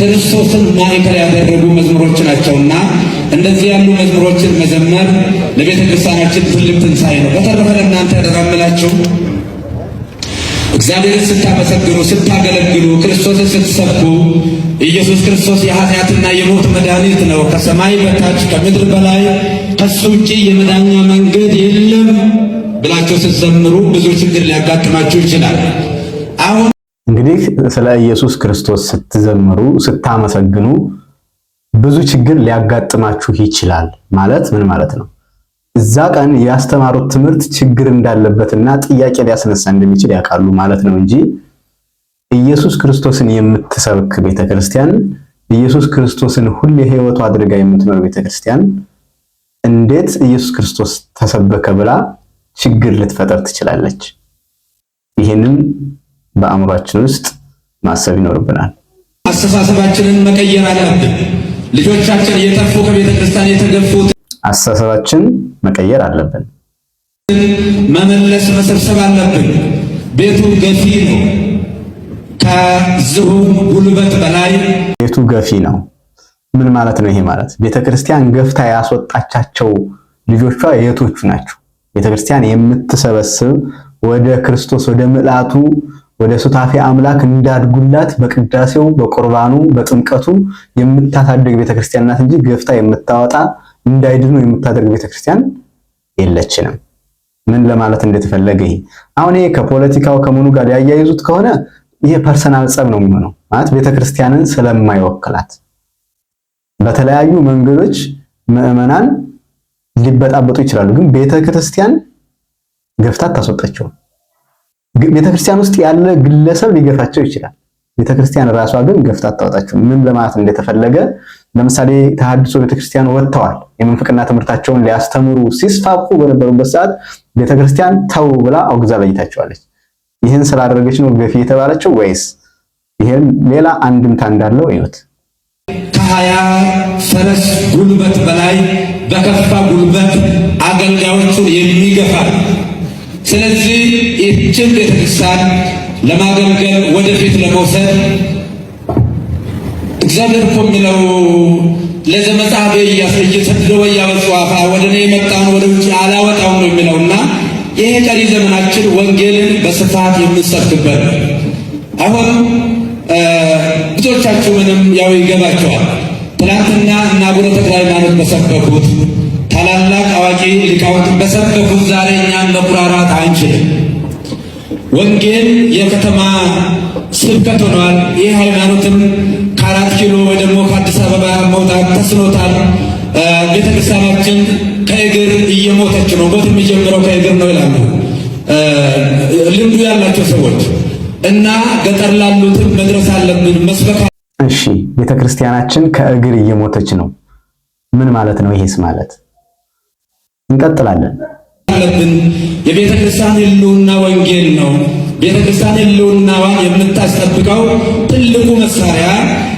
ክርስቶስን ማዕከል ያደረጉ መዝሙሮች ናቸውና እንደዚህ ያሉ መዝሙሮችን መዘመር ለቤተ ክርስቲያናችን ትልቅ ትንሣኤ ነው። በተረፈ ለእናንተ ያደራምላችሁ እግዚአብሔርን ስታመሰግኑ፣ ስታገለግሉ፣ ክርስቶስን ስትሰብኩ ኢየሱስ ክርስቶስ የኃጢአትና የሞት መድኃኒት ነው፣ ከሰማይ በታች ከምድር በላይ ከሱ ውጪ የመዳኛ መንገድ የለም ብላችሁ ስትዘምሩ ብዙ ችግር ሊያጋጥማችሁ ይችላል። አሁን እንግዲህ ስለ ኢየሱስ ክርስቶስ ስትዘምሩ፣ ስታመሰግኑ ብዙ ችግር ሊያጋጥማችሁ ይችላል ማለት ምን ማለት ነው? እዛ ቀን ያስተማሩት ትምህርት ችግር እንዳለበትና ጥያቄ ሊያስነሳ እንደሚችል ያውቃሉ ማለት ነው እንጂ ኢየሱስ ክርስቶስን የምትሰብክ ቤተክርስቲያን፣ ኢየሱስ ክርስቶስን ሁሌ ሕይወቱ አድርጋ የምትኖር ቤተክርስቲያን እንዴት ኢየሱስ ክርስቶስ ተሰበከ ብላ ችግር ልትፈጠር ትችላለች? ይሄንን በአእምሯችን ውስጥ ማሰብ ይኖርብናል። አስተሳሰባችንን መቀየር አለብን። ልጆቻችን እየጠፉ ከቤተክርስቲያን የተገፉት አስተሳሰባችን መቀየር አለብን። መመለስ መሰብሰብ አለብን። ቤቱ ገፊ ነው። ከዝሁ ጉልበት በላይ ቤቱ ገፊ ነው። ምን ማለት ነው ይሄ? ማለት ቤተክርስቲያን ገፍታ ያስወጣቻቸው ልጆቿ የቶቹ ናቸው? ቤተክርስቲያን የምትሰበስብ ወደ ክርስቶስ ወደ ምልአቱ ወደ ሱታፌ አምላክ እንዳድጉላት በቅዳሴው በቁርባኑ በጥምቀቱ የምታሳድግ ቤተክርስቲያን ናት እንጂ ገፍታ የምታወጣ እንዳይድኑ የምታደርግ ቤተክርስቲያን የለችንም። ምን ለማለት እንደተፈለገ ይሄ አሁን ይሄ ከፖለቲካው ከመኑ ጋር ያያይዙት ከሆነ ይሄ ፐርሰናል ጸብ ነው የሚሆነው። ማለት ቤተክርስቲያንን ስለማይወክላት በተለያዩ መንገዶች ምዕመናን ሊበጣበጡ ይችላሉ። ግን ቤተክርስቲያን ገፍታ ታስወጣቸው። ቤተክርስቲያን ውስጥ ያለ ግለሰብ ሊገፋቸው ይችላል። ቤተክርስቲያን ራሷ ግን ገፍታ አታወጣቸው። ምን ለማለት እንደተፈለገ ለምሳሌ ተሐድሶ ቤተክርስቲያን ወጥተዋል። የመንፍቅና ትምህርታቸውን ሊያስተምሩ ሲስፋፉ በነበሩበት ሰዓት ቤተክርስቲያን ተው ብላ አውግዛ ለይታቸዋለች። ይህን ስላደረገች ነው ገፊ የተባለችው ወይስ ይሄን ሌላ አንድምታ እንዳለው እዩት። ከ20 ፈረስ ጉልበት በላይ በከፋ ጉልበት አገልጋዮቹን የሚገፋ ስለዚህ ይህችን ቤተክርስቲያን ለማገልገል ወደፊት ለመውሰድ እግዚአብሔር እኮ የሚለው ለዘመጻቤ እየሰደወ ያወጣፋ ወደ እኔ የመጣውን ወደ ውጭ አላወጣውም ነው የሚለውና ይሄ ቀሪ ዘመናችን ወንጌልን በስፋት የምንሰብክበት አሁን ብዙዎቻችሁ ምንም ያው ይገባቸዋል። ትናንትና እና አቡነ ተክለ ሃይማኖት በሰበኩት ታላላቅ አዋቂ ሊቃውንት በሰበኩት ዛሬ እኛን መኩራራት አንችልም። ወንጌል የከተማ ስብከት ሆኗል። ይህ ሃይማኖትም ከ4 ኪሎ ወይ ደግሞ ከአዲስ አበባ መውጣት ተስኖታል። ቤተክርስቲያናችን ከእግር እየሞተች ነው። ሞት የሚጀምረው ከእግር ነው ይላሉ ልምዱ ያላቸው ሰዎች እና ገጠር ላሉትም መድረስ አለብን መስበክ። እሺ ቤተክርስቲያናችን ከእግር እየሞተች ነው ምን ማለት ነው? ይሄስ ማለት እንቀጥላለን አለብን። የቤተክርስቲያን ሕልውና ወንጌል ነው። ቤተክርስቲያን ሕልውናዋን የምታስጠብቀው ትልቁ መሳሪያ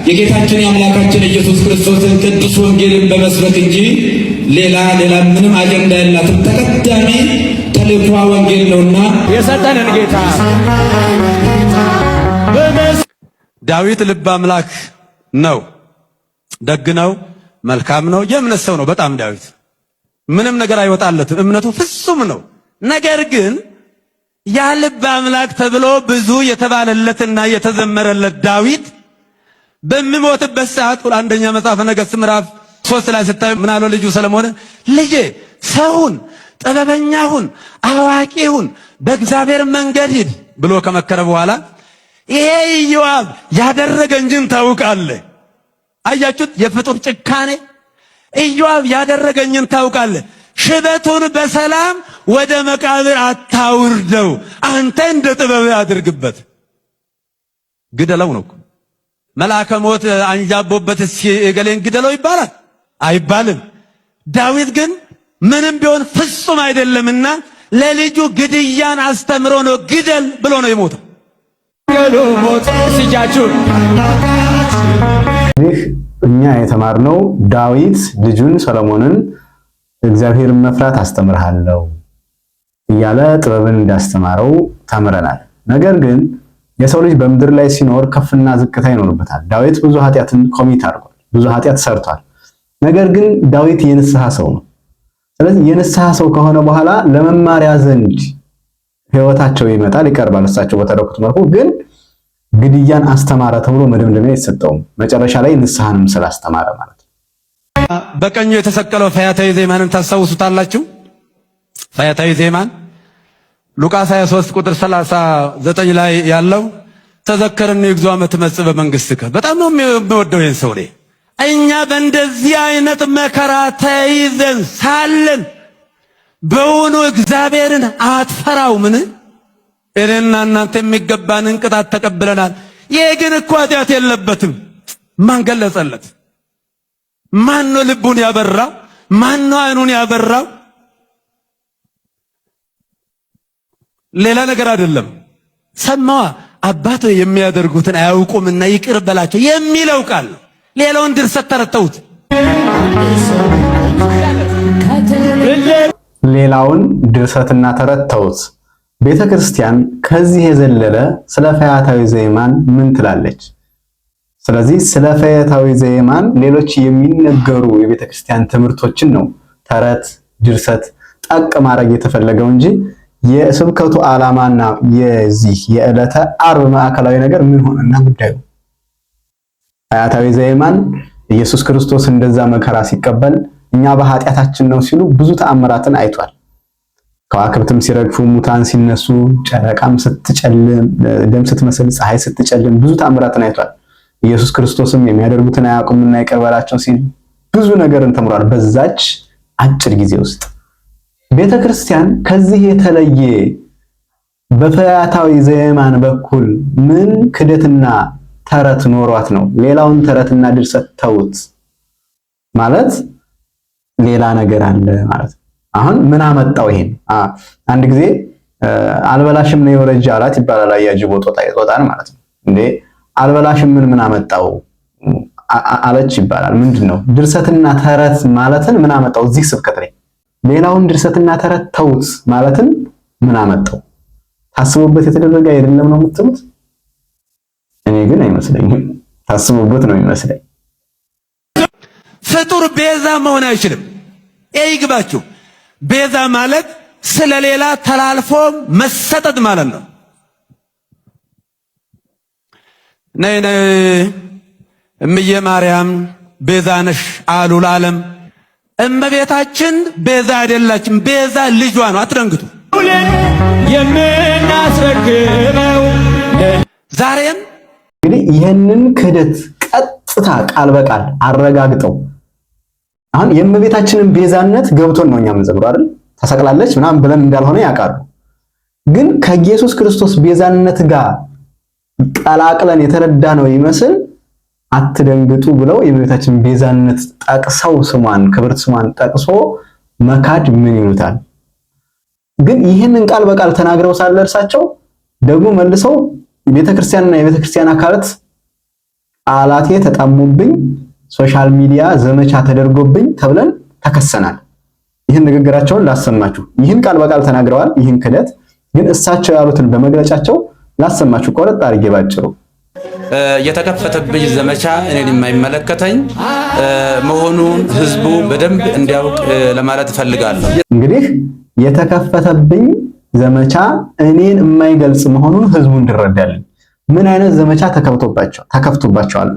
የጌታችን የአምላካችን ኢየሱስ ክርስቶስን ቅዱስ ወንጌልን በመስበክ እንጂ ሌላ ምንም አጀንዳ የላትም። ተቀዳሚ ተልእኮ ወንጌል ነውና የሰጠንን ጌታ ዳዊት ልበ አምላክ ነው፣ ደግ ነው፣ መልካም ነው፣ የእምነት ሰው ነው። በጣም ዳዊት ምንም ነገር አይወጣለትም፣ እምነቱ ፍጹም ነው። ነገር ግን ያ ልበ አምላክ ተብሎ ብዙ የተባለለትና የተዘመረለት ዳዊት በሚሞትበት ሰዓት አንደኛ መጽሐፈ ነገሥት ምዕራፍ 3 ላይ ስታዩ ምን አለው ልጁ ሰለሞን? ልጄ ሰውን ጥበበኛውን አዋቂውን በእግዚአብሔር መንገድ ሂድ ብሎ ከመከረ በኋላ ይሄ ኢዮአብ ያደረገኝን ታውቃለህ። አያችሁት? የፍጡር ጭካኔ። ኢዮአብ ያደረገኝን ታውቃለህ። ሽበቱን በሰላም ወደ መቃብር አታውርደው፣ አንተ እንደ ጥበብ አድርግበት። ግደለው ነው። መልአከ ሞት አንጃቦበት እስኪ እገሌን ግደለው ይባላል? አይባልም። ዳዊት ግን ምንም ቢሆን ፍጹም አይደለምና ለልጁ ግድያን አስተምሮ ነው ግደል ብሎ ነው የሞተው። ይህ እኛ የተማርነው ዳዊት ልጁን ሰሎሞንን እግዚአብሔርን መፍራት አስተምርሃለሁ እያለ ጥበብን እንዳስተማረው ተምረናል። ነገር ግን የሰው ልጅ በምድር ላይ ሲኖር ከፍና ዝቅታ ይኖርበታል። ዳዊት ብዙ ኃጢአትን ኮሚት አድርጓል፣ ብዙ ኃጢአት ሰርቷል። ነገር ግን ዳዊት የንስሐ ሰው ነው። ስለዚህ የንስሐ ሰው ከሆነ በኋላ ለመማሪያ ዘንድ ሕይወታቸው ይመጣል፣ ይቀርባል። እሳቸው በተረኩት መልኩ ግን ግድያን አስተማረ ተብሎ መደምደሚያ አይሰጠውም። መጨረሻ ላይ ንስሐንም ስላስተማረ ማለት ነው። በቀኙ የተሰቀለው ፈያታዊ ዜማንን ታስታውሱታላችሁ? ፈያታዊ ዜማን ሉቃስ 23 ቁጥር 39 ላይ ያለው ተዘከረኒ እግዚኦ አመ ትመጽእ በመንግሥትከ። በጣም ነው የሚወደው ይሄን ሰው። እኛ በእንደዚህ አይነት መከራ ተይዘን ሳለን በውኑ እግዚአብሔርን አትፈራውምን? እኔና እናንተ የሚገባንን ቅጣት ተቀብለናል። ይሄ ግን እኮ ኃጢአት የለበትም። ማን ገለጸለት? ማን ነው ልቡን ያበራው? ማን ነው አይኑን ያበራው? ሌላ ነገር አይደለም። ሰማዋ አባት የሚያደርጉትን አያውቁምና ይቅር በላቸው የሚለው ቃል ነው። ሌላውን ድርሰት ተረተውት ሌላውን ድርሰትና ተረተውት። ቤተክርስቲያን ከዚህ የዘለለ ስለ ፈያታዊ ዜማን ምን ትላለች? ስለዚህ ስለ ፈያታዊ ዜማን ሌሎች የሚነገሩ የቤተክርስቲያን ትምህርቶችን ነው ተረት፣ ድርሰት ጠቅ ማድረግ የተፈለገው እንጂ የስብከቱ ዓላማና የዚህ የዕለተ ዓርብ ማዕከላዊ ነገር ምን ሆነና ጉዳዩ ፈያታዊ ዜማን ኢየሱስ ክርስቶስ እንደዛ መከራ ሲቀበል እኛ በኃጢአታችን ነው ሲሉ ብዙ ተአምራትን አይቷል። ከዋክብትም ሲረግፉ፣ ሙታን ሲነሱ፣ ጨረቃም ስትጨልም፣ ደም ስትመስል፣ ፀሐይ ስትጨልም ብዙ ተአምራትን አይቷል። ኢየሱስ ክርስቶስም የሚያደርጉትን አያውቁምና ይቅር በላቸው ሲል ብዙ ነገርን ተምሯል በዛች አጭር ጊዜ ውስጥ። ቤተክርስቲያን ከዚህ የተለየ በፈያታዊ ዜማን በኩል ምን ክደትና ተረት ኖሯት ነው ሌላውን ተረትና ድርሰት ተውት ማለት ሌላ ነገር አለ ማለት ነው። አሁን ምን አመጣው ይሄን? አንድ ጊዜ አልበላሽም ነው የወረጃ አላት ይባላል። አያጅቦ ጦጣ ይጦጣን ማለት ነው። እንዴ አልበላሽም ምን አመጣው አለች ይባላል። ምንድነው ድርሰትና ተረት ማለትን ምን አመጣው እዚህ ስብከት ላይ? ሌላውን ድርሰትና ተረት ተውት ማለትን ምን አመጣው? ታስቦበት የተደረገ አይደለም ነው የምትሉት? እኔ ግን አይመስለኝም። ታስቦበት ነው የሚመስለኝ። ፍጡር ቤዛ መሆን አይችልም። ይግባችሁ። ቤዛ ማለት ስለሌላ ተላልፎ መሰጠት ማለት ነው። ነይ ነይ እምዬ ማርያም ቤዛ ነሽ አሉ ለዓለም። እመቤታችን ቤዛ አይደላችም። ቤዛ ልጇ ነው። አትደንግጡ። የምናስረክበው ዛሬም እንግዲህ ይህንን ክህደት ቀጥታ ቃል በቃል አረጋግጠው አሁን የእመቤታችንን ቤዛነት ገብቶን ነው እኛ የምንዘምረው አይደል? ተሰቅላለች ምናምን ብለን እንዳልሆነ ያውቃሉ። ግን ከኢየሱስ ክርስቶስ ቤዛነት ጋር ቀላቅለን የተረዳ ነው ይመስል አትደንግጡ ብለው የእመቤታችንን ቤዛነት ጠቅሰው ስሟን ክብርት ስሟን ጠቅሶ መካድ ምን ይሉታል? ግን ይህንን ቃል በቃል ተናግረው ሳለ እርሳቸው ደግሞ መልሰው ቤተክርስቲያንና የቤተክርስቲያን አካላት ቃላቴ ተጣሙብኝ፣ ሶሻል ሚዲያ ዘመቻ ተደርጎብኝ ተብለን ተከሰናል። ይህን ንግግራቸውን ላሰማችሁ። ይህን ቃል በቃል ተናግረዋል። ይህን ክደት ግን እሳቸው ያሉትን በመግለጫቸው ላሰማችሁ ቆረጥ አድርጌ ባጭሩ። የተከፈተብኝ ዘመቻ እኔን የማይመለከተኝ መሆኑን ህዝቡ በደንብ እንዲያውቅ ለማለት እፈልጋለሁ። እንግዲህ የተከፈተብኝ ዘመቻ እኔን የማይገልጽ መሆኑን ህዝቡ እንዲረዳልኝ። ምን አይነት ዘመቻ ተከፍቶባቸዋል?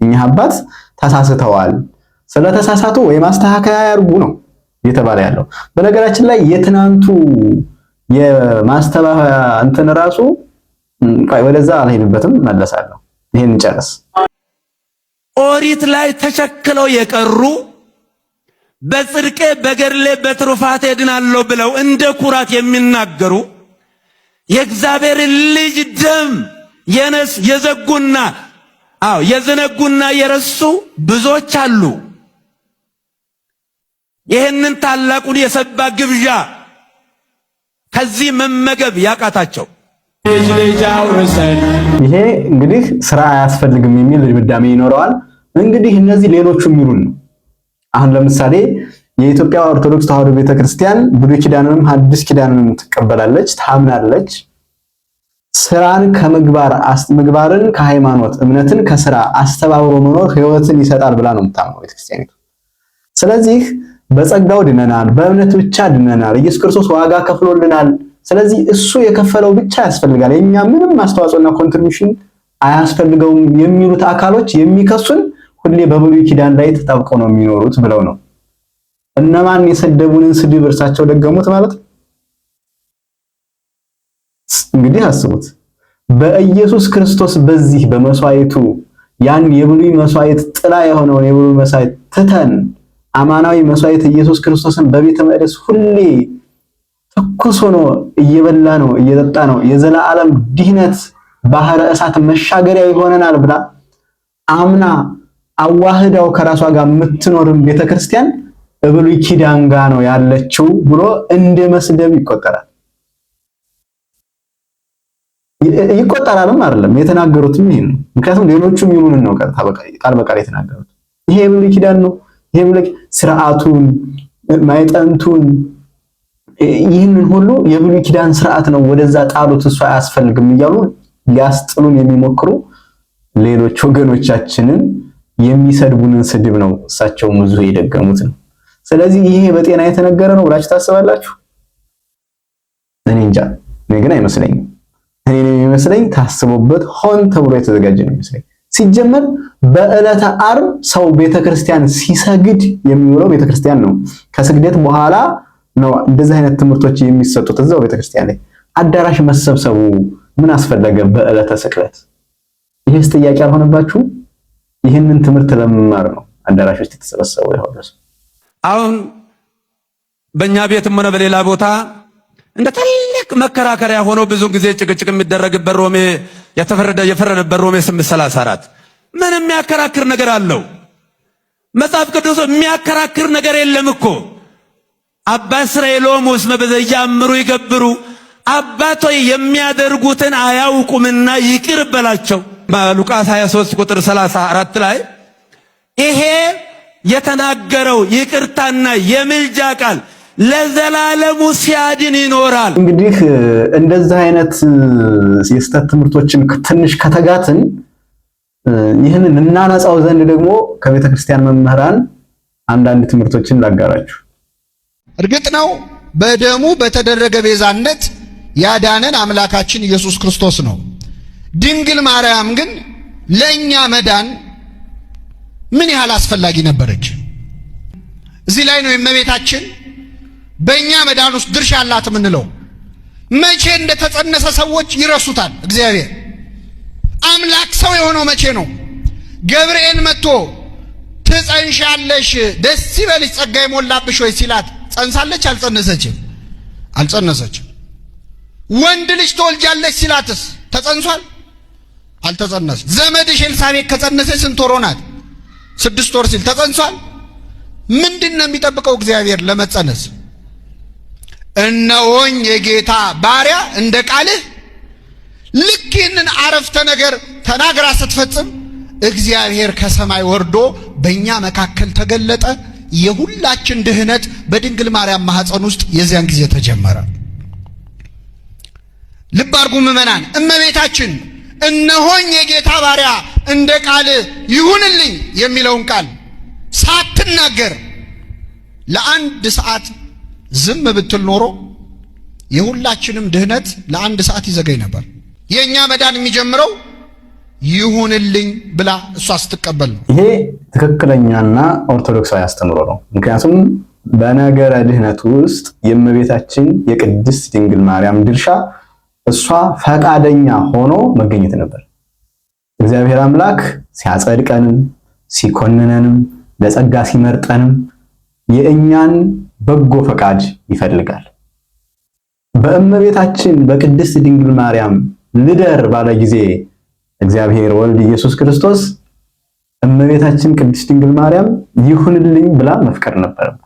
እኚህ አባት ተሳስተዋል። ስለተሳሳቱ ወይ ማስተካከያ ያርጉ ነው እየተባለ ያለው። በነገራችን ላይ የትናንቱ የማስተባበያ እንትን ራሱ ወደዛ አልሄድበትም፣ መለሳለሁ። ይሄን እንጨርስ። ኦሪት ላይ ተቸክለው የቀሩ በጽድቄ በገድሌ በትሩፋቴ ድናለሁ ብለው እንደ ኩራት የሚናገሩ የእግዚአብሔር ልጅ ደም የዘነጉና የረሱ ብዙዎች አሉ። ይህንን ታላቁን የሰባ ግብዣ ከዚህ መመገብ ያቃታቸው ይሄ እንግዲህ ስራ አያስፈልግም የሚል ድምዳሜ ይኖረዋል። እንግዲህ እነዚህ ሌሎቹ የሚሉን ነው። አሁን ለምሳሌ የኢትዮጵያ ኦርቶዶክስ ተዋሕዶ ቤተክርስቲያን ብሉይ ኪዳንንም ሐዲስ ኪዳንንም ትቀበላለች፣ ታምናለች። ስራን ምግባርን ከሃይማኖት እምነትን ከስራ አስተባብሮ መኖር ሕይወትን ይሰጣል ብላ ነው የምታምነው ቤተክርስቲያኒቱ። ስለዚህ በጸጋው ድነናል፣ በእምነት ብቻ ድነናል፣ ኢየሱስ ክርስቶስ ዋጋ ከፍሎልናል። ስለዚህ እሱ የከፈለው ብቻ ያስፈልጋል፣ የኛ ምንም አስተዋጽኦና ኮንትሪቢዩሽን አያስፈልገውም የሚሉት አካሎች የሚከሱን ሁሌ በብሉይ ኪዳን ላይ ተጣብቀው ነው የሚኖሩት ብለው ነው። እነማን የሰደቡንን ስድብ እርሳቸው ደገሙት ማለት ነው። እንግዲህ አስቡት፣ በኢየሱስ ክርስቶስ በዚህ በመስዋዕቱ ያን የብሉይ መስዋዕት ጥላ የሆነውን የብሉይ መስዋዕት ትተን አማናዊ መስዋዕት ኢየሱስ ክርስቶስን በቤተ መቅደስ ሁሌ ትኩስ ሆኖ እየበላ ነው እየጠጣ ነው የዘላለም ድህነት ባህረ እሳት መሻገሪያ ይሆነናል ብላ አምና አዋህዳው ከራሷ ጋር የምትኖርን ቤተክርስቲያን በብሉይ ኪዳን ጋር ነው ያለችው ብሎ እንደ መስደብ ይቆጠራል። ይቆጠራልም አይደለም የተናገሩትም ይሄን ነው። ምክንያቱም ሌሎቹም ይሉን ነው ቃል በቃል የተናገሩት ይሄ ብሉይ ኪዳን ነው። ይሄ ብሉይ ስርዓቱን ማይጠንቱን ይህንን ሁሉ የብሉይ ኪዳን ስርዓት ነው ወደዛ ጣሉት እሱ አያስፈልግም እያሉ ሊያስጥሉን የሚሞክሩ ሌሎች ወገኖቻችንን የሚሰድቡንን ስድብ ነው እሳቸው ብዙ የደገሙት ነው። ስለዚህ ይሄ በጤና የተነገረ ነው ብላችሁ ታስባላችሁ? እኔ እንጃ። እኔ ግን አይመስለኝም። እኔ የሚመስለኝ ታስቦበት ሆን ተብሎ የተዘጋጀ ነው የሚመስለኝ። ሲጀመር በዕለተ ዓርብ ሰው ቤተክርስቲያን ሲሰግድ የሚውለው ቤተክርስቲያን ነው። ከስግደት በኋላ ነው እንደዚህ አይነት ትምህርቶች የሚሰጡት እዛው ቤተክርስቲያን ላይ። አዳራሽ መሰብሰቡ ምን አስፈለገ በዕለተ ስቅለት? ይሄስ ጥያቄ አልሆነባችሁ? ይህንን ትምህርት ለመማር ነው አዳራሽ ውስጥ የተሰበሰበው ይሆንስ? አሁን በእኛ ቤትም ሆነ በሌላ ቦታ እንደ ትልቅ መከራከሪያ ሆኖ ብዙ ጊዜ ጭቅጭቅ የሚደረግበት ሮሜ የፈረደበት ሮሜ 8:34 ምን የሚያከራክር ነገር አለው? መጽሐፍ ቅዱስ የሚያከራክር ነገር የለም እኮ። አባ እስራኤሎም ውስጥ በዘያምሩ ይገብሩ አባቶይ የሚያደርጉትን አያውቁምና ይቅር በላቸው። ሉቃስ 23 ቁጥር 34 ላይ ይሄ የተናገረው ይቅርታና የምልጃ ቃል ለዘላለሙ ሲያድን ይኖራል። እንግዲህ እንደዚህ አይነት የስተት ትምህርቶችን ትንሽ ከተጋትን ይህንን እናነጻው ዘንድ ደግሞ ከቤተ ክርስቲያን መምህራን አንዳንድ ትምህርቶችን ላጋራችሁ። እርግጥ ነው በደሙ በተደረገ ቤዛነት ያዳነን አምላካችን ኢየሱስ ክርስቶስ ነው። ድንግል ማርያም ግን ለኛ መዳን ምን ያህል አስፈላጊ ነበረች? እዚህ ላይ ነው የእመቤታችን በእኛ መዳን ውስጥ ድርሻ አላት የምንለው። መቼ እንደተጸነሰ ሰዎች ይረሱታል። እግዚአብሔር አምላክ ሰው የሆነው መቼ ነው? ገብርኤል መጥቶ ትጸንሻለሽ፣ ደስ ይበልሽ፣ ጸጋ የሞላብሽ ወይ ሲላት ጸንሳለች? አልጸነሰችም? አልጸነሰችም። ወንድ ልጅ ትወልጃለች ሲላትስ ተጸንሷል? አልተጸነሰ። ዘመድሽ ኤልሳቤጥ ከጸነሰች ስንት ወር ሆናት? 6 ወር ሲል ተጸንሷል? ምንድነው የሚጠብቀው እግዚአብሔር ለመጸነስ? እነሆኝ የጌታ ባሪያ እንደ ቃልህ። ልክ ይህንን አረፍተ ነገር ተናግራ ስትፈጽም እግዚአብሔር ከሰማይ ወርዶ በእኛ መካከል ተገለጠ። የሁላችን ድህነት በድንግል ማርያም ማህፀን ውስጥ የዚያን ጊዜ ተጀመረ። ልብ አድርጉ ምዕመናን፣ እመቤታችን እነሆኝ የጌታ ባሪያ እንደ ቃል ይሁንልኝ የሚለውን ቃል ሳትናገር ለአንድ ሰዓት ዝም ብትል ኖሮ የሁላችንም ድህነት ለአንድ ሰዓት ይዘገይ ነበር። የኛ መዳን የሚጀምረው ይሁንልኝ ብላ እሷ ስትቀበል ነው። ይሄ ትክክለኛና ኦርቶዶክሳዊ አስተምሮ ነው። ምክንያቱም በነገረ ድህነት ውስጥ የእመቤታችን የቅድስት ድንግል ማርያም ድርሻ እሷ ፈቃደኛ ሆኖ መገኘት ነበር። እግዚአብሔር አምላክ ሲያጸድቀንም ሲኮንነንም ለጸጋ ሲመርጠንም የእኛን በጎ ፈቃድ ይፈልጋል። በእመቤታችን በቅድስት ድንግል ማርያም ልደር ባለ ጊዜ እግዚአብሔር ወልድ ኢየሱስ ክርስቶስ እመቤታችን ቅድስት ድንግል ማርያም ይሁንልኝ ብላ መፍቀድ ነበረበት።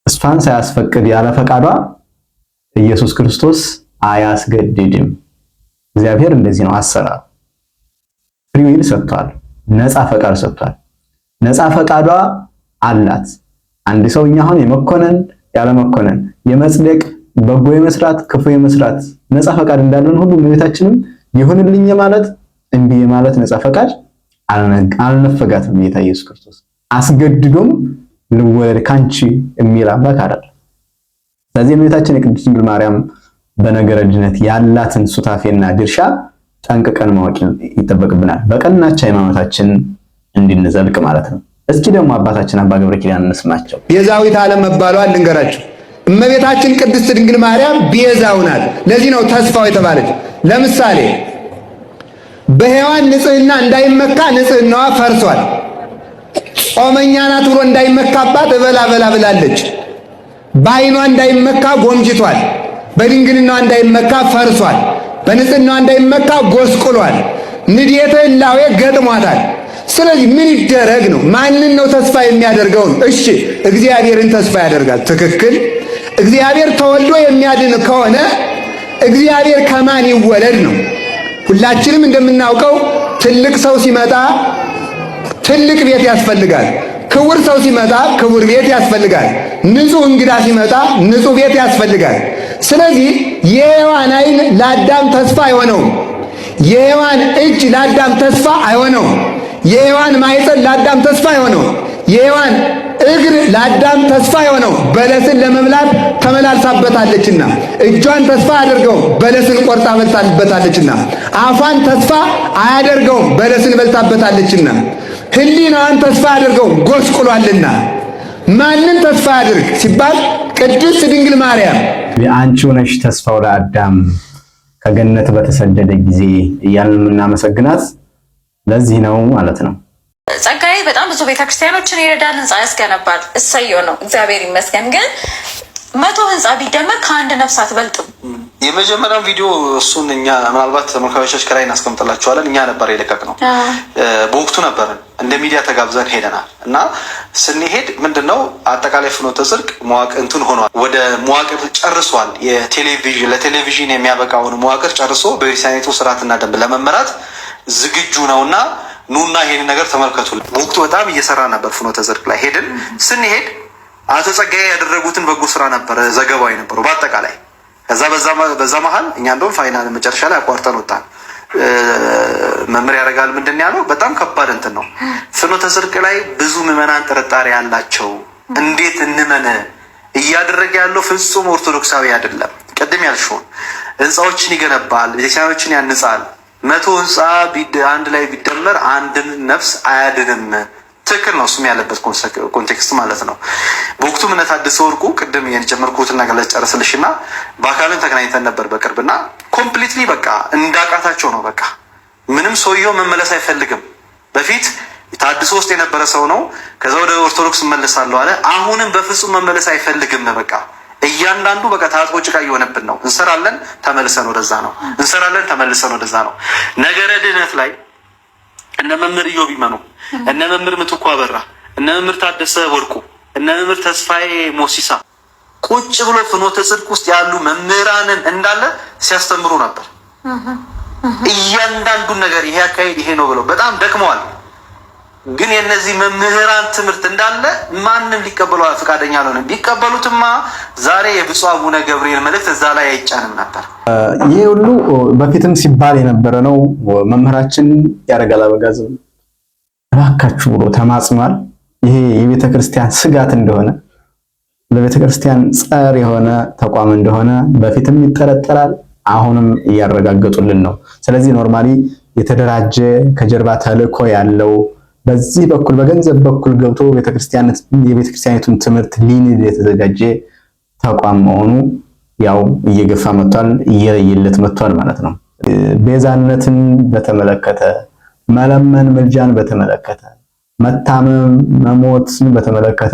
እሷን ሳያስፈቅድ ያለ ፈቃዷ ኢየሱስ ክርስቶስ አያስገድድም። እግዚአብሔር እንደዚህ ነው አሰራር። ፍሪ ዊል ሰጥቷል፣ ነፃ ፈቃድ ሰጥቷል። ነፃ ፈቃዷ አላት። አንድ ሰው እኛ አሁን የመኮነን ያለ መኮነን የመጽደቅ በጎ የመስራት ክፉ የመስራት ነፃ ፈቃድ እንዳለን ሁሉ እመቤታችንም ይሁንልኝ ማለት እንቢ ማለት ነፃ ፈቃድ አልነፈጋትም። ጌታ ኢየሱስ ክርስቶስ አስገድዶም ልወለድ ካንቺ የሚል አምላክ አይደለም። ስለዚህ እመቤታችን የቅድስት ድንግል ማርያም በነገረ ድነት ያላትን ሱታፌና ድርሻ ጠንቅቀን ማወቅ ይጠበቅብናል፣ በቀናች ሃይማኖታችን እንድንዘልቅ ማለት ነው። እስኪ ደግሞ አባታችን አባ ገብረ ኪዳን እንስማቸው። ቤዛዊት ዓለም መባሏን ልንገራችሁ። እመቤታችን ቅድስት ድንግል ማርያም ቤዛው ናት። ለዚህ ነው ተስፋው የተባለች። ለምሳሌ በሔዋን ንጽህና እንዳይመካ ንጽህናዋ ፈርሷል። ጾመኛ ናት ብሎ እንዳይመካባት እበላ ብላለች። በዓይኗ እንዳይመካ ጎምጅቷል። በድንግልናዋ እንዳይመካ ፈርሷል። በንጽህናዋ እንዳይመካ ጎስቁሏል። ንዴተ ህላዌ ገጥሟታል። ስለዚህ ምን ይደረግ ነው? ማንን ነው ተስፋ የሚያደርገው? እሺ እግዚአብሔርን ተስፋ ያደርጋል። ትክክል። እግዚአብሔር ተወልዶ የሚያድን ከሆነ እግዚአብሔር ከማን ይወለድ ነው? ሁላችንም እንደምናውቀው ትልቅ ሰው ሲመጣ ትልቅ ቤት ያስፈልጋል። ክቡር ሰው ሲመጣ ክቡር ቤት ያስፈልጋል። ንጹህ እንግዳ ሲመጣ ንጹህ ቤት ያስፈልጋል። ስለዚህ የሔዋን ዓይን ለአዳም ተስፋ አይሆነውም። የሔዋን እጅ ለአዳም ተስፋ አይሆነውም። የሔዋን ማኅፀን ለአዳም ተስፋ አይሆነውም። የሔዋን እግር ለአዳም ተስፋ አይሆነው፣ በለስን ለመብላት ተመላልሳበታለችና። እጇን ተስፋ አያደርገውም፣ በለስን ቆርጣ በልታበታለችና። አፏን ተስፋ አያደርገውም፣ በለስን በልታበታለችና። ሕሊናዋን ተስፋ አያደርገውም፣ ጎስቁሏልና። ማንን ተስፋ ያድርግ ሲባል ቅድስት ድንግል ማርያም አንቺ ሆነሽ ተስፋው ለአዳም ከገነት በተሰደደ ጊዜ እያልን የምናመሰግናት ለዚህ ነው ማለት ነው። ጸጋዬ በጣም ብዙ ቤተክርስቲያኖችን ይረዳል፣ ህንፃ ያስገነባል። እሰየው ነው፣ እግዚአብሔር ይመስገን። ግን 100 ህንፃ ቢደመር ከአንድ ነፍስ አትበልጥም። የመጀመሪያው ቪዲዮ እሱን እኛ ምናልባት ተመልካቾች ከላይ እናስቀምጥላችኋለን። እኛ ነበር የለቀቅነው፣ በወቅቱ ነበር እንደ ሚዲያ ተጋብዘን ሄደናል። እና ስንሄድ ምንድነው አጠቃላይ ፍኖተ ጽድቅ መዋቅር እንትን ሆኗል፣ ወደ መዋቅር ጨርሷል። የቴሌቪዥን ለቴሌቪዥን የሚያበቃውን መዋቅር ጨርሶ በቤተክርስቲያኒቱ ስርዓትና ደንብ ለመመራት ዝግጁ ነውና ኑና ይሄን ነገር ተመልከቱ። በወቅቱ በጣም እየሰራ ነበር። ፍኖተ ጽድቅ ላይ ሄድን። ስንሄድ አቶ ጸጋዬ ያደረጉትን በጎ ስራ ነበር ዘገባው የነበረው በአጠቃላይ። ከዛ በዛ መሀል እኛ እንደውም ፋይናል መጨረሻ ላይ አቋርጠን ወጣን። መምህር ያደርጋል ምንድን ያለው በጣም ከባድ እንትን ነው። ፍኖተ ጽድቅ ላይ ብዙ ምዕመናን ጥርጣሬ ያላቸው፣ እንዴት እንመን እያደረገ ያለው ፍጹም ኦርቶዶክሳዊ አይደለም። ቅድም ያልሽውን ህንፃዎችን ይገነባል፣ ቤተክርስቲያኖችን ያንጻል። 100 ህንፃ አንድ ላይ ቢደመር አንድን ነፍስ አያድንም። ትክክል ነው። እሱም ያለበት ኮንቴክስት ማለት ነው። በወቅቱ እምነት አዲስ ወርቁ ቅድም የጀመርኩትን ነገር ጨርስልሽና በአካልን ተገናኝተን ነበር በቅርብና ኮምፕሊትሊ በቃ እንዳቃታቸው ነው። በቃ ምንም ሰውየው መመለስ አይፈልግም። በፊት ታድሶ ውስጥ የነበረ ሰው ነው። ከዛ ወደ ኦርቶዶክስ እመለሳለሁ አለ። አሁንም በፍጹም መመለስ አይፈልግም። በቃ እያንዳንዱ በቃ ታጥቦ ጭቃ እየሆነብን ነው። እንሰራለን ተመልሰን ወደዛ ነው፣ እንሰራለን ተመልሰን ወደዛ ነው። ነገረ ድህነት ላይ እነ መምህር ኢዮብ ይመኑ፣ እነ መምህር ምትኩ አበራ፣ እነ መምህር ታደሰ ወርቁ፣ እነ መምህር ተስፋዬ ሞሲሳ ቁጭ ብሎ ፍኖተ ጽድቅ ውስጥ ያሉ መምህራንን እንዳለ ሲያስተምሩ ነበር። እያንዳንዱን ነገር ይሄ አካሄድ ይሄ ነው ብለው በጣም ደክመዋል። ግን የነዚህ መምህራን ትምህርት እንዳለ ማንም ሊቀበሉ ፈቃደኛ አልሆነም። ቢቀበሉትማ ዛሬ የብፁዕ አቡነ ገብርኤል መልእክት እዛ ላይ አይጫንም ነበር። ይሄ ሁሉ በፊትም ሲባል የነበረ ነው። መምህራችን ያረጋል አበጋዝ እባካችሁ ብሎ ተማጽኗል። ይሄ የቤተ ክርስቲያን ስጋት እንደሆነ፣ ለቤተ ክርስቲያን ጸር የሆነ ተቋም እንደሆነ በፊትም ይጠረጠራል፣ አሁንም እያረጋገጡልን ነው። ስለዚህ ኖርማሊ የተደራጀ ከጀርባ ተልእኮ ያለው በዚህ በኩል በገንዘብ በኩል ገብቶ የቤተክርስቲያኒቱን ትምህርት ሊንድ የተዘጋጀ ተቋም መሆኑ ያው እየገፋ መጥቷል፣ እየለየለት መጥቷል ማለት ነው። ቤዛነትን በተመለከተ መለመን፣ ምልጃን በተመለከተ መታመም፣ መሞትን በተመለከተ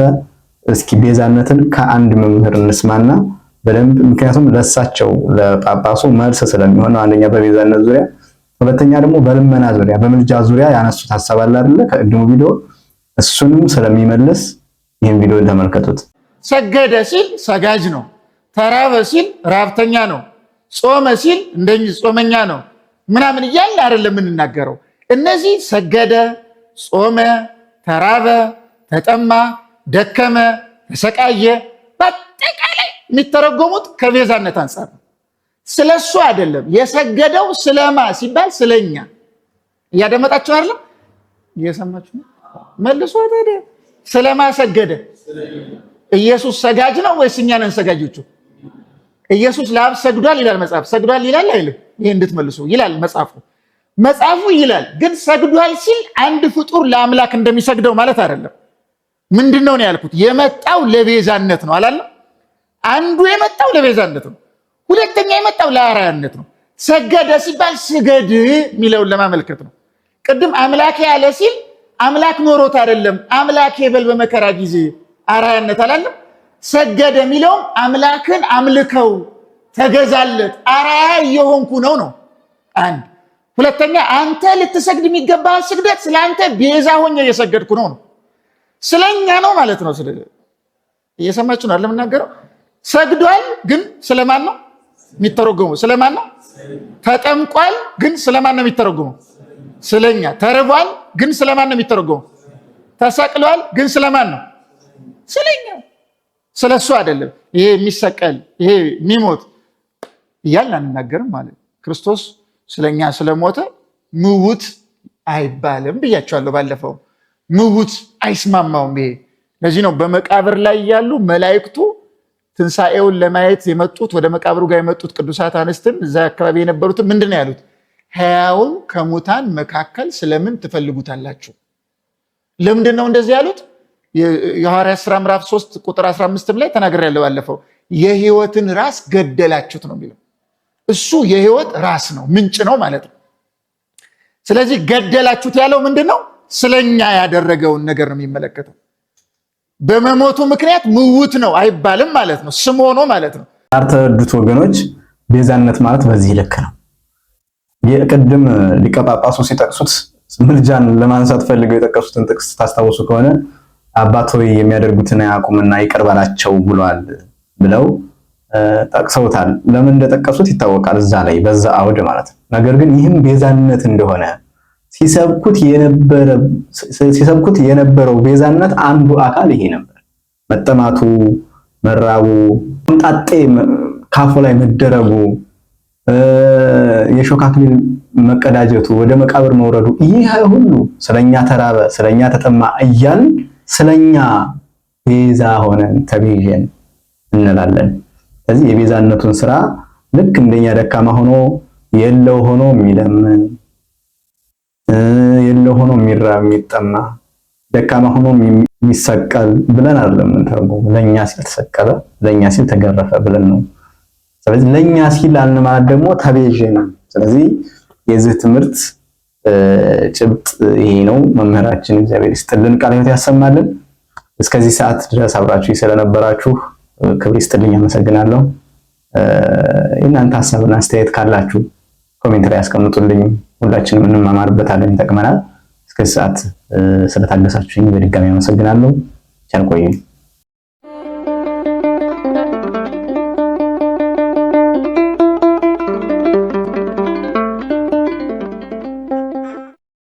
እስኪ ቤዛነትን ከአንድ መምህር እንስማና በደንብ ምክንያቱም ለሳቸው ለጳጳሱ መልስ ስለሚሆን አንደኛ በቤዛነት ዙሪያ፣ ሁለተኛ ደግሞ በልመና ዙሪያ በምልጃ ዙሪያ ያነሱት ሐሳብ አለ አይደለ? ከቅድሙ ቪዲዮ እሱንም ስለሚመልስ ይሄን ቪዲዮ ተመልከቱት። ሰገደ ሲል ሰጋጅ ነው፣ ተራበ ሲል ራብተኛ ነው፣ ጾመ ሲል እንደዚህ ጾመኛ ነው ምናምን እያልን አይደለም የምንናገረው። እነዚህ ሰገደ፣ ጾመ፣ ተራበ፣ ተጠማ፣ ደከመ፣ ተሰቃየ በአጠቃላይ የሚተረጎሙት ከቤዛነት አንጻር ነው። ስለሱ አይደለም። የሰገደው ስለማ ሲባል ስለኛ። እያደመጣችሁ አይደለም? እየሰማችሁ ነው? መልሶ ታዲያ ስለማ ሰገደ? ኢየሱስ ሰጋጅ ነው ወይስ እኛ ነን ሰጋጆቹ? ኢየሱስ ለአብ ሰግዷል ይላል መጽሐፍ። ሰግዷል ይላል አይልም? ይሄ እንድትመልሱ ይላል መጽሐፉ ይላል። ግን ሰግዷል ሲል አንድ ፍጡር ለአምላክ እንደሚሰግደው ማለት አይደለም። ምንድነው ነው ያልኩት? የመጣው ለቤዛነት ነው አላለም? አንዱ የመጣው ለቤዛነት ነው፣ ሁለተኛ የመጣው ለአርአያነት ነው። ሰገደ ሲባል ስገድ የሚለውን ለማመልከት ነው። ቅድም አምላኬ ያለ ሲል አምላክ ኖሮት አይደለም። አምላኬ በል በመከራ ጊዜ አርአያነት አላለም? ሰገደ የሚለውም አምላክን አምልከው ተገዛለት አርአያ እየሆንኩ ነው። አንድ ሁለተኛ አንተ ልትሰግድ የሚገባ ስግደት ስለ አንተ ቤዛ ሆኜ እየሰገድኩ ነው። ስለኛ ነው ማለት ነው። እየሰማችሁ ነው ለምናገረው። ሰግዷል ግን ስለማን ነው የሚተረጎመው? ስለማን ነው? ተጠምቋል ግን ስለማን ነው የሚተረጎመው? ስለኛ። ተርቧል ግን ስለማን ነው የሚተረጎመው? ተሰቅሏል ግን ስለማን ነው? ስለኛ። ስለሱ አይደለም። ይሄ የሚሰቀል ይሄ የሚሞት እያልን አንናገርም ማለት ክርስቶስ ስለኛ ስለሞተ ምውት አይባልም ብያቸዋለሁ ባለፈው። ምውት አይስማማውም ይሄ። ለዚህ ነው በመቃብር ላይ ያሉ መላእክቱ ትንሣኤውን ለማየት የመጡት ወደ መቃብሩ ጋር የመጡት ቅዱሳት አንስትን እዛ አካባቢ የነበሩትን ምንድን ነው ያሉት? ሕያውን ከሙታን መካከል ስለምን ትፈልጉታላችሁ? ለምንድን ነው እንደዚህ ያሉት? የሐዋርያት ሥራ ምዕራፍ 3 ቁጥር 15 ላይ ተናግሬያለሁ ባለፈው። የሕይወትን ራስ ገደላችሁት ነው የሚለው። እሱ የሕይወት ራስ ነው፣ ምንጭ ነው ማለት ነው። ስለዚህ ገደላችሁት ያለው ምንድን ነው? ስለኛ ያደረገውን ነገር ነው የሚመለከተው። በመሞቱ ምክንያት ምውት ነው አይባልም ማለት ነው፣ ስም ሆኖ ማለት ነው። ያልተረዱት ወገኖች ቤዛነት ማለት በዚህ ልክ ነው። የቅድም ሊቀ ጳጳሱ ሲጠቅሱት ምልጃን ለማንሳት ፈልገው የጠቀሱትን ጥቅስ ታስታውሱ ከሆነ አባት ሆይ የሚያደርጉትን ያቁምና ይቅር በላቸው ብሏል ብለው ጠቅሰውታል። ለምን እንደጠቀሱት ይታወቃል፣ እዛ ላይ በዛ አውድ ማለት ነው። ነገር ግን ይህም ቤዛነት እንደሆነ ሲሰብኩት የነበረው ቤዛነት አንዱ አካል ይሄ ነበር። መጠማቱ፣ መራቡ፣ ጣጤ ካፉ ላይ መደረጉ፣ የሾህ አክሊል መቀዳጀቱ፣ ወደ መቃብር መውረዱ፣ ይህ ሁሉ ስለኛ ተራበ፣ ስለኛ ተጠማ እያልን ስለኛ ቤዛ ሆነን ተቤዠን እንላለን። ስለዚህ የቤዛነቱን ስራ ልክ እንደኛ ደካማ ሆኖ የለው ሆኖ የሚለምን የለው ሆኖ የሚራብ የሚጠማ ደካማ ሆኖ የሚሰቀል ብለን አይደለም እንተረጎም። ለኛ ሲል ተሰቀለ፣ ለኛ ሲል ተገረፈ ብለን ነው። ስለዚህ ለኛ ሲል አልን ማለት ደግሞ ተቤዠን። ስለዚህ የዚህ ትምህርት ጭብጥ ይሄ ነው። መምህራችን እግዚአብሔር ይስጥልን፣ ቃለ ሕይወት ያሰማልን። እስከዚህ ሰዓት ድረስ አብራችሁ ስለነበራችሁ ክብር ይስጥልኝ፣ አመሰግናለሁ። እናንተ ሐሳብና አስተያየት ካላችሁ ኮሜንት ላይ አስቀምጡልኝ። ሁላችንም እንማማርበታለን፣ ይጠቅመናል። እስከዚህ ሰዓት ስለታገሳችሁኝ በድጋሚ አመሰግናለሁ። ቸር ቆዩኝ።